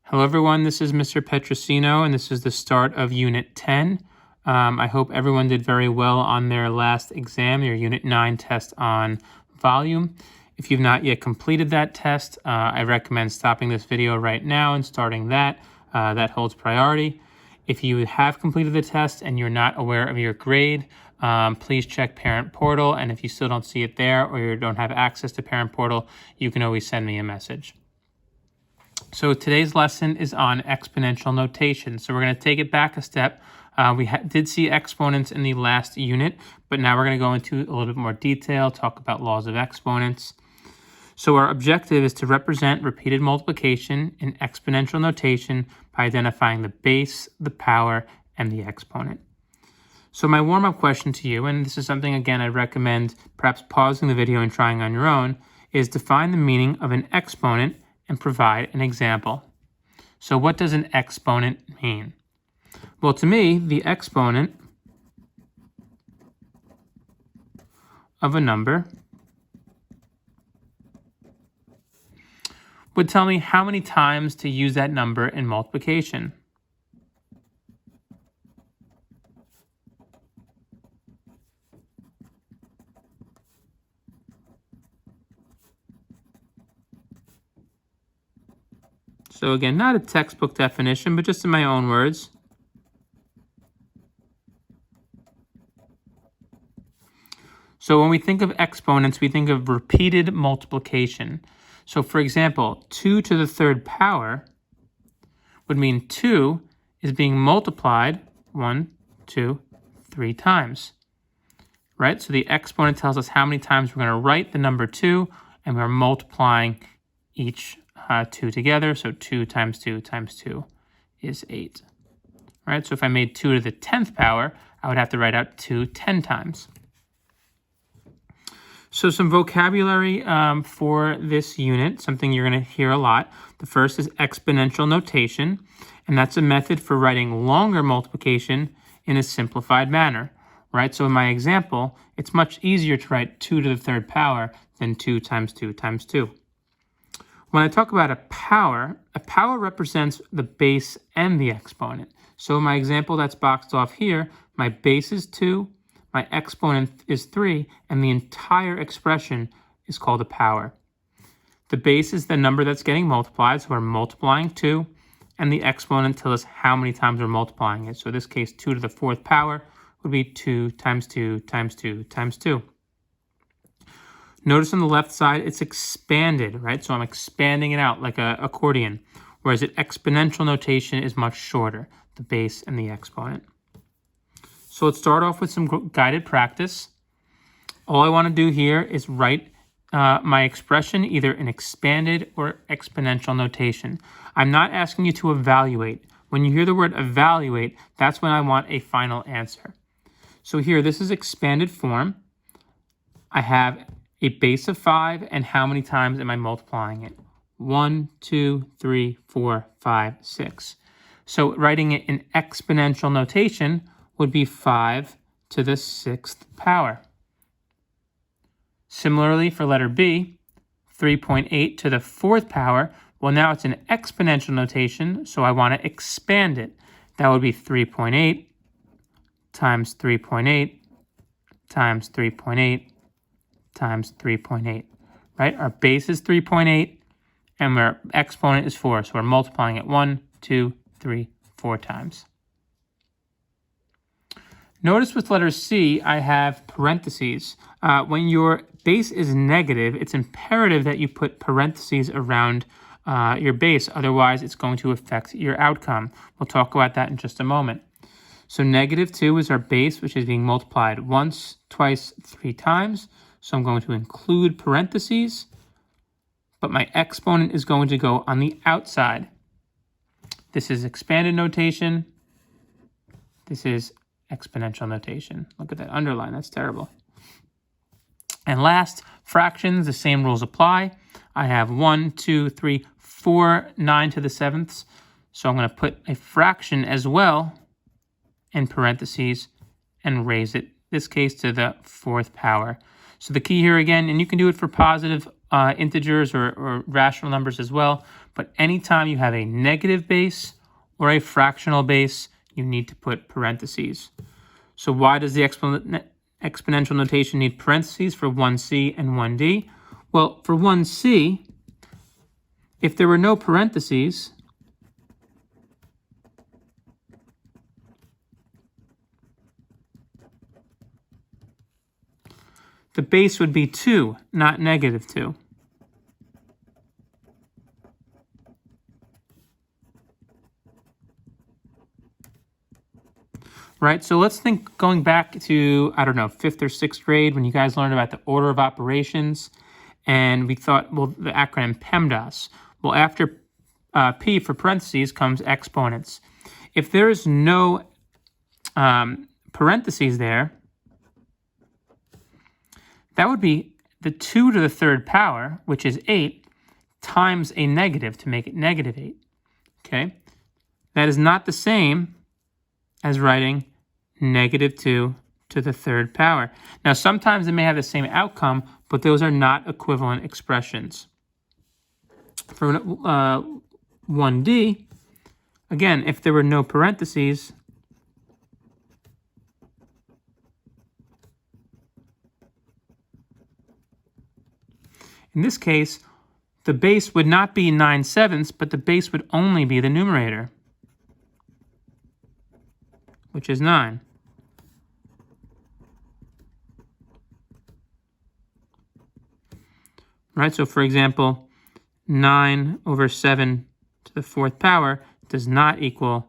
Hello everyone, this is Mr. Petrosino and this is the start of Unit 10. I hope everyone did very well on their last exam, your Unit 9 test on volume. If you've not yet completed that test, I recommend stopping this video right now and starting that. That holds priority. If you have completed the test and you're not aware of your grade, please check Parent Portal, and if you still don't see it there or you don't have access to Parent Portal, you can always send me a message. So today's lesson is on exponential notation. So we're going to take it back a step. We did see exponents in the last unit, but now we're going to go into a little bit more detail, talk about laws of exponents. So our objective is to represent repeated multiplication in exponential notation by identifying the base, the power, and the exponent. So my warm-up question to you, and this is something, again, I recommend perhaps pausing the video and trying on your own, is define the meaning of an exponent and provide an example. So what does an exponent mean? Well, to me, the exponent of a number would tell me how many times to use that number in multiplication. So again, not a textbook definition, but just in my own words. So when we think of exponents, we think of repeated multiplication. So for example, 2 to the third power would mean 2 is being multiplied 1, 2, 3 times, right? So the exponent tells us how many times we're going to write the number 2, and we're multiplying each 2 together. So 2 times 2 times 2 is 8, right? So if I made 2 to the 10th power, I would have to write out 2 10 times. So some vocabulary for this unit, something you're going to hear a lot. The first is exponential notation, and that's a method for writing longer multiplication in a simplified manner, right? So in my example, it's much easier to write 2 to the third power than 2 times 2 times 2. When I talk about a power represents the base and the exponent. So in my example that's boxed off here, my base is 2, my exponent is 3, and the entire expression is called a power. The base is the number that's getting multiplied, so we're multiplying 2, and the exponent tells us how many times we're multiplying it. So in this case, 2 to the 4th power would be 2 times 2 times 2 times 2. Notice on the left side, it's expanded, right? So I'm expanding it out like an accordion, whereas an exponential notation is much shorter, the base and the exponent. So let's start off with some guided practice. All I want to do here is write my expression either in expanded or exponential notation. I'm not asking you to evaluate. When you hear the word evaluate, that's when I want a final answer. So here, this is expanded form. I have a base of 5, and how many times am I multiplying it? 1, 2, 3, 4, 5, 6. So writing it in exponential notation would be 5 to the 6th power. Similarly, for letter B, 3.8 to the 4th power, well, now it's an exponential notation, so I want to expand it. That would be 3.8 times 3.8 times 3.8 times 3.8, right? Our base is 3.8, and our exponent is 4, so we're multiplying it 1, 2, 3, 4 times. Notice with letter C, I have parentheses. When your base is negative, it's imperative that you put parentheses around your base. Otherwise, it's going to affect your outcome. We'll talk about that in just a moment. So negative 2 is our base, which is being multiplied once, twice, 3 times. So I'm going to include parentheses, but my exponent is going to go on the outside. This is expanded notation. This is exponential notation. Look at that underline, that's terrible. And last, fractions, the same rules apply. I have 1, 2, 3, 4, 9 to the 7ths. So I'm going to put a fraction as well in parentheses and raise it, in this case, to the 4th power. So the key here again, and you can do it for positive integers or rational numbers as well. But anytime you have a negative base or a fractional base, you need to put parentheses. So why does the exponential notation need parentheses for 1c and 1d? Well, for 1c, if there were no parentheses, the base would be 2, not negative 2. Right, so let's think going back to, I don't know, 5th or 6th grade when you guys learned about the order of operations, and we thought, well, the acronym PEMDAS. Well, after P for parentheses comes exponents. If there is no parentheses there, that would be the 2 to the 3rd power, which is 8, times a negative to make it negative 8. Okay? That is not the same as writing negative 2 to the 3rd power. Now, sometimes they may have the same outcome, but those are not equivalent expressions. For 1D, again, if there were no parentheses, in this case, the base would not be 9/7, but the base would only be the numerator, which is 9. Right, so for example, 9 over 7 to the 4th power does not equal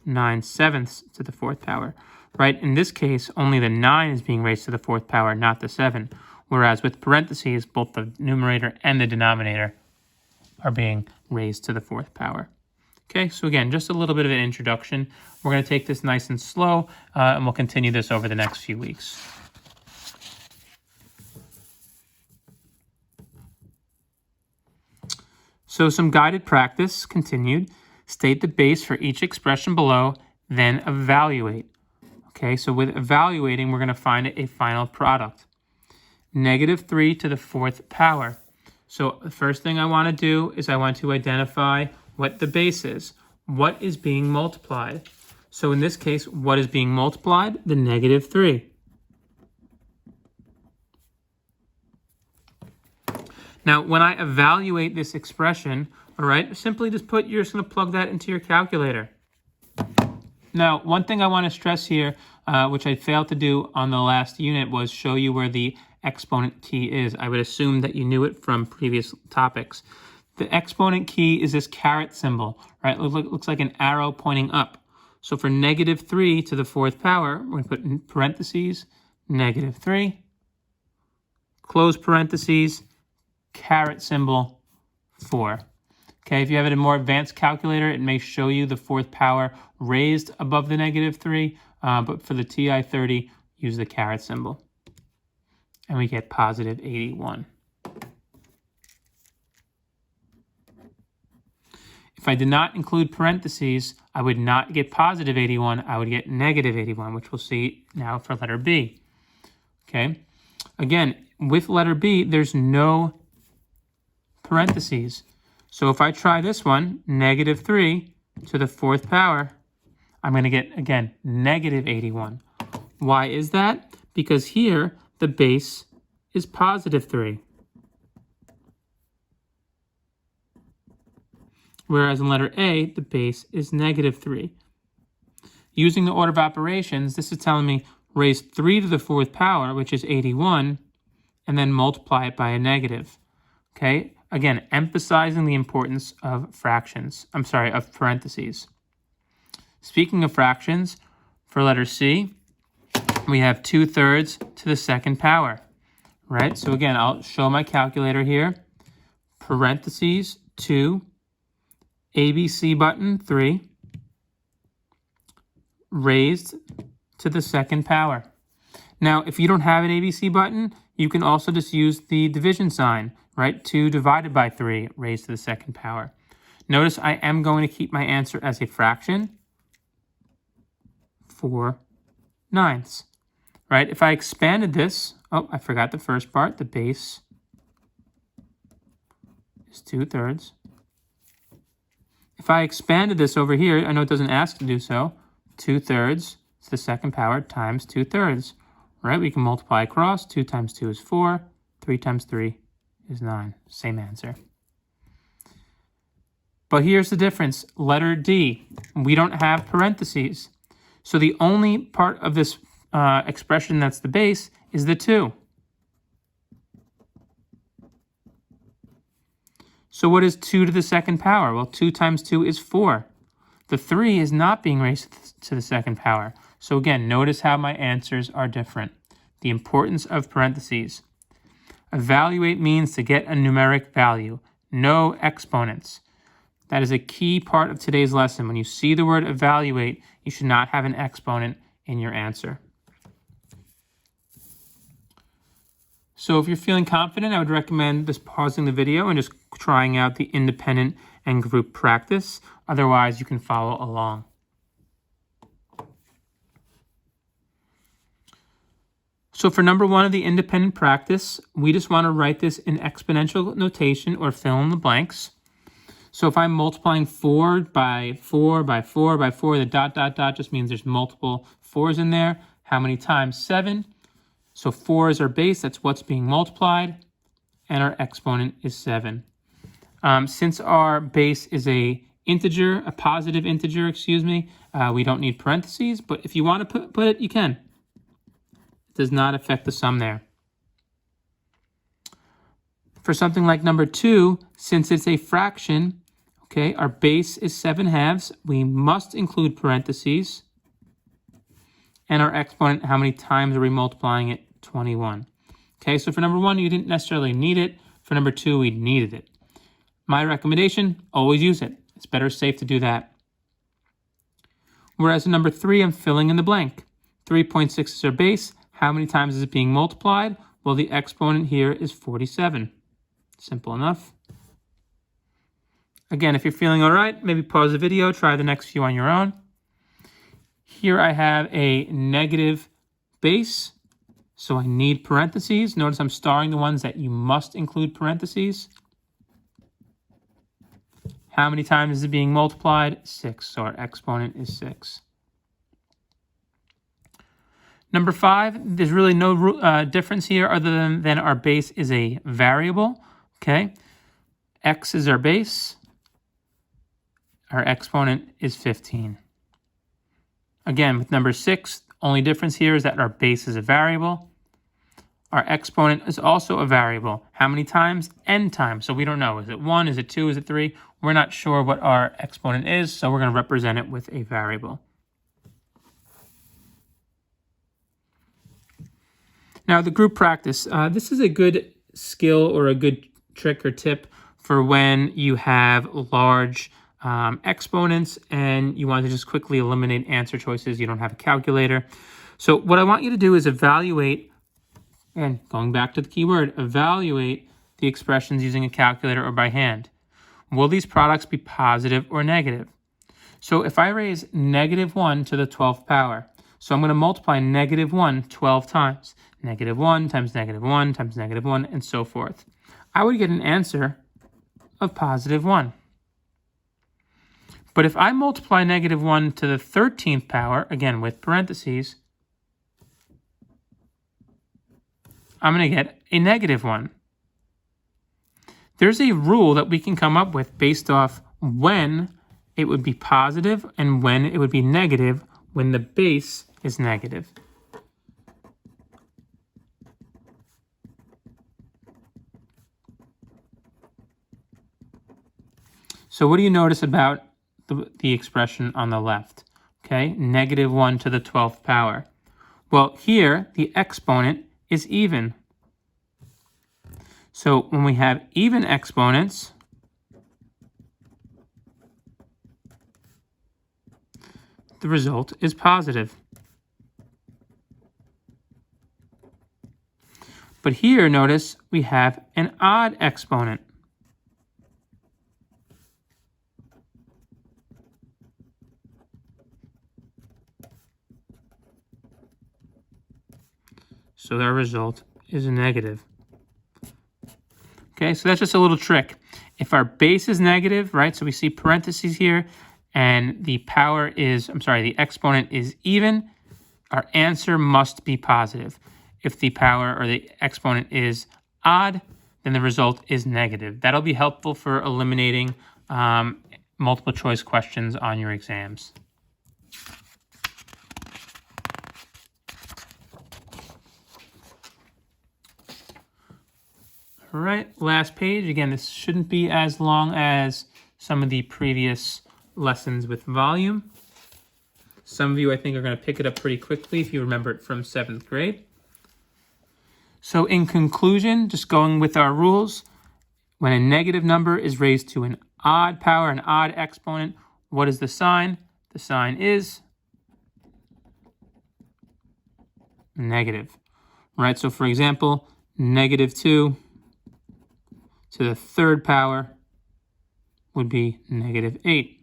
9/7 to the 4th power. Right, in this case, only the 9 is being raised to the 4th power, not the 7. Whereas with parentheses, both the numerator and the denominator are being raised to the 4th power. Okay, so again, just a little bit of an introduction. We're going to take this nice and slow, and we'll continue this over the next few weeks. So some guided practice continued. State the base for each expression below, then evaluate. Okay, so with evaluating, we're going to find a final product. -3 to the 4th power. So the first thing I want to do is I want to identify what the base is. What is being multiplied? So in this case, what is being multiplied? The -3. Now, when I evaluate this expression, all right, simply just you're just going to plug that into your calculator. Now, one thing I want to stress here, which I failed to do on the last unit, was show you where the exponent key is. I would assume that you knew it from previous topics. The exponent key is this caret symbol, right? It looks like an arrow pointing up. So for -3 to the 4th power, we're going to put in parentheses, -3, close parentheses, caret symbol, 4. Okay, if you have it in a more advanced calculator, it may show you the 4th power raised above the -3, but for the TI-30, use the caret symbol. And we get positive 81. If I did not include parentheses, I would not get positive 81, I would get negative 81, which we'll see now for letter B. Okay, again, with letter B, there's no parentheses. So if I try this one, -3 to the 4th power, I'm going to get, again, negative 81. Why is that? Because here, the base is positive 3. Whereas in letter A, the base is -3. Using the order of operations, this is telling me raise 3 to the 4th power, which is 81, and then multiply it by a negative. Okay, again, emphasizing the importance of fractions. Of parentheses. Speaking of fractions, for letter C, we have 2/3 to the 2nd power, right? So again, I'll show my calculator here. Parentheses 2, ABC button 3, raised to the 2nd power. Now, if you don't have an ABC button, you can also just use the division sign, right? 2 divided by 3 raised to the 2nd power. Notice I am going to keep my answer as a fraction, 4/9. Right? If I expanded this, oh, I forgot the first part, the base is 2/3. If I expanded this over here, I know it doesn't ask to do so, 2/3 to the second power times 2/3. Right, we can multiply across. 2 times 2 is 4. 3 times 3 is 9. Same answer. But here's the difference. Letter D, we don't have parentheses. So the only part of this expression that's the base is the 2. So what is 2 to the second power? Well, 2 times 2 is 4. The 3 is not being raised to the second power. So again, notice how my answers are different. The importance of parentheses. Evaluate means to get a numeric value. No exponents. That is a key part of today's lesson. When you see the word evaluate, you should not have an exponent in your answer. So if you're feeling confident, I would recommend just pausing the video and just trying out the independent and group practice. Otherwise, you can follow along. So for number 1 of the independent practice, we just want to write this in exponential notation or fill in the blanks. So if I'm multiplying 4 by 4 by 4 by 4, the dot, dot, dot just means there's multiple 4s in there. How many times? 7. So 4 is our base. That's what's being multiplied. And our exponent is 7. Since our base is a positive integer, we don't need parentheses. But if you want to put it, you can. It does not affect the sum there. For something like number 2, since it's a fraction, okay, our base is 7/2. We must include parentheses. And our exponent, how many times are we multiplying it? 21. Okay, so for number 1, you didn't necessarily need it. For number 2, we needed it. My recommendation, always use it. It's better safe to do that. Whereas in number 3, I'm filling in the blank. 3.6 is our base. How many times is it being multiplied? Well, the exponent here is 47. Simple enough. Again, if you're feeling all right, maybe pause the video, try the next few on your own. Here I have a negative base, so I need parentheses. Notice I'm starring the ones that you must include parentheses. How many times is it being multiplied? 6, so our exponent is 6. Number 5, there's really no difference here other than our base is a variable, okay? X is our base. Our exponent is 15. Again, with number 6, only difference here is that our base is a variable. Our exponent is also a variable. How many times? N times. So we don't know. Is it 1? Is it 2? Is it 3? We're not sure what our exponent is, so we're going to represent it with a variable. Now, the group practice. This is a good skill or a good trick or tip for when you have large exponents and you want to just quickly eliminate answer choices. You don't have a calculator. So what I want you to do is evaluate, and going back to the keyword, evaluate the expressions using a calculator or by hand. Will these products be positive or negative? So if I raise -1 to the 12th power, so I'm going to multiply -1 12 times. -1 times -1 times -1, and so forth. I would get an answer of +1. But if I multiply -1 to the 13th power, again with parentheses, I'm going to get a -1. There's a rule that we can come up with based off when it would be positive and when it would be negative when the base is negative. So what do you notice about the expression on the left? Okay, -1 to the 12th power. Well, here the exponent is even. So when we have even exponents, the result is positive. But here, notice, we have an odd exponent. So our result is a negative. Okay, so that's just a little trick. If our base is negative, right, so we see parentheses here, and the power is, the exponent is even, our answer must be positive. If the power or the exponent is odd, then the result is negative. That'll be helpful for eliminating multiple choice questions on your exams. All right, last page. Again, this shouldn't be as long as some of the previous lessons with volume. Some of you, I think, are going to pick it up pretty quickly if you remember it from 7th grade. So in conclusion, just going with our rules, when a negative number is raised to an odd power, an odd exponent, what is the sign? The sign is negative, right? So for example, -2 to the 3rd power would be -8.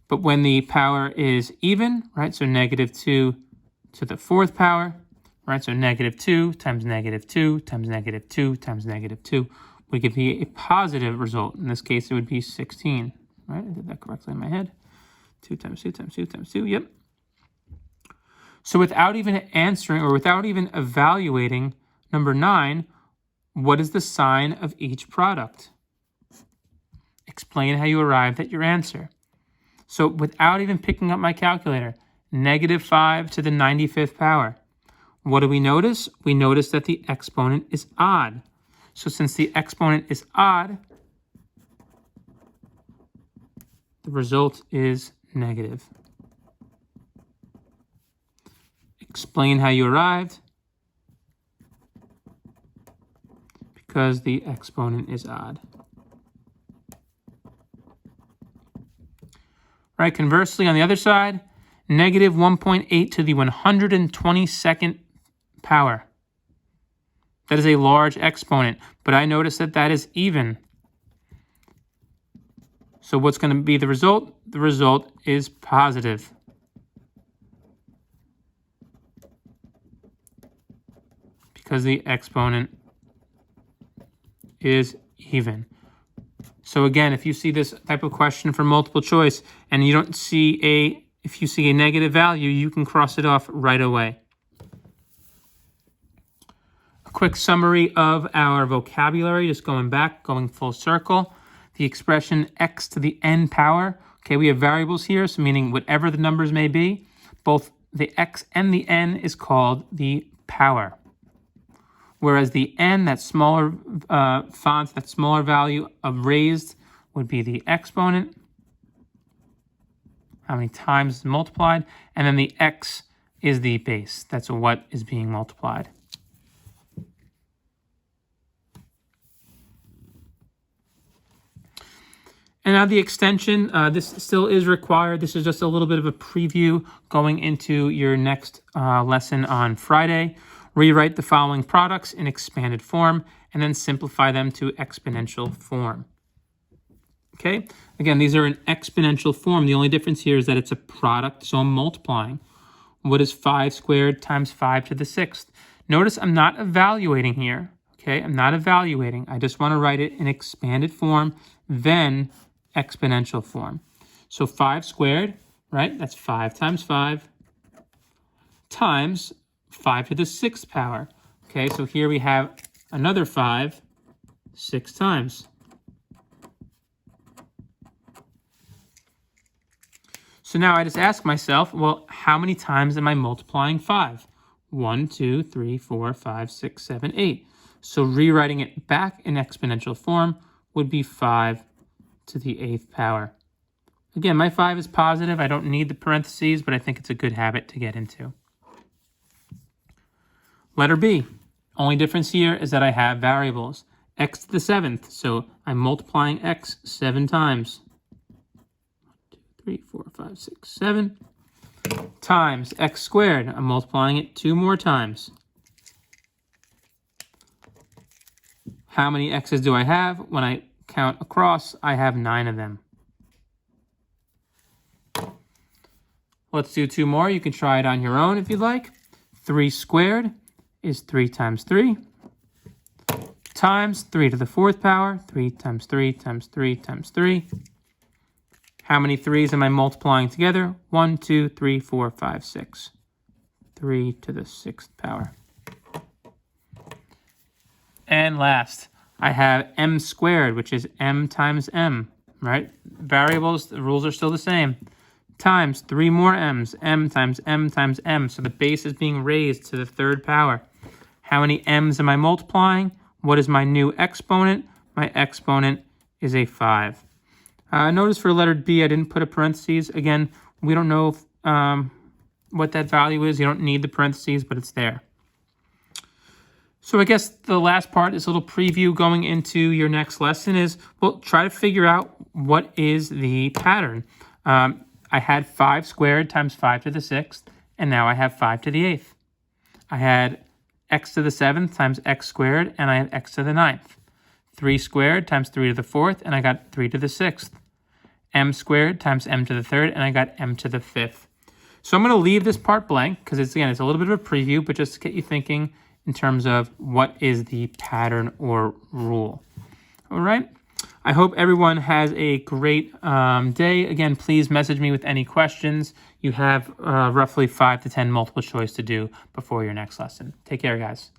But when the power is even, right, so -2 to the 4th power, right, so -2 times -2 times -2 times -2 would give me a positive result. In this case, it would be 16, right? I did that correctly in my head. 2 times 2 times 2 times 2, yep. So without even answering or without even evaluating number 9, what is the sign of each product? Explain how you arrived at your answer. So without even picking up my calculator, -5 to the 95th power. What do we notice? We notice that the exponent is odd. So since the exponent is odd, the result is negative. Explain how you arrived. Because the exponent is odd. Right, conversely, on the other side, -1.8 to the 122nd power. That is a large exponent, but I notice that that is even. So what's going to be the result? The result is positive. Because the exponent is even. So again, if you see this type of question for multiple choice and you don't see if you see a negative value, you can cross it off right away. A quick summary of our vocabulary, just going back, going full circle. The expression x to the n power. Okay, we have variables here, so meaning whatever the numbers may be, both the x and the n is called the power. Whereas the n, that smaller font, that smaller value of raised would be the exponent, how many times is multiplied, and then the x is the base. That's what is being multiplied. And now the extension, this still is required. This is just a little bit of a preview going into your next lesson on Friday. Rewrite the following products in expanded form and then simplify them to exponential form. Okay, again, these are in exponential form. The only difference here is that it's a product, so I'm multiplying. What is 5 squared times 5 to the 6th? Notice I'm not evaluating here. Okay, I'm not evaluating. I just want to write it in expanded form, then exponential form. So 5 squared, right? That's 5 times 5 times 5 to the 6th power. Okay, so here we have another 5, 6 times. So now I just ask myself, well, how many times am I multiplying 5? 1, 2, 3, 4, 5, 6, 7, 8. So rewriting it back in exponential form would be 5 to the 8th power. Again, my 5 is positive. I don't need the parentheses, but I think it's a good habit to get into. Letter B. Only difference here is that I have variables. X to the 7th. So I'm multiplying x 7 times. 1, 2, 3, 4, 5, 6, 7. Times x squared. I'm multiplying it 2 more times. How many x's do I have? When I count across, I have 9 of them. Let's do 2 more. You can try it on your own if you'd like. 3 squared is 3 times 3 times 3 to the 4th power, 3 times 3 times 3 times 3. How many 3's am I multiplying together? 1, 2, 3, 4, 5, 6. 3 to the 6th power. And last, I have m squared, which is m times m, right? Variables, the rules are still the same. Times 3 more m's, m times m times m. So the base is being raised to the 3rd power. How many m's am I multiplying? What is my new exponent? My exponent is a 5. Notice for letter B, I didn't put a parentheses. Again, we don't know what that value is. You don't need the parentheses, but it's there. So I guess the last part, this little preview going into your next lesson is, well, try to figure out what is the pattern. I had 5 squared times 5 to the 6th, and now I have 5 to the 8th. I had x to the 7th times x squared, and I have x to the 9th. 3 squared times 3 to the 4th, and I got 3 to the 6th. M squared times m to the 3rd, and I got m to the 5th. So I'm going to leave this part blank because it's a little bit of a preview, but just to get you thinking in terms of what is the pattern or rule. All right. I hope everyone has a great day. Again, please message me with any questions. You have roughly 5 to 10 multiple choice to do before your next lesson. Take care, guys.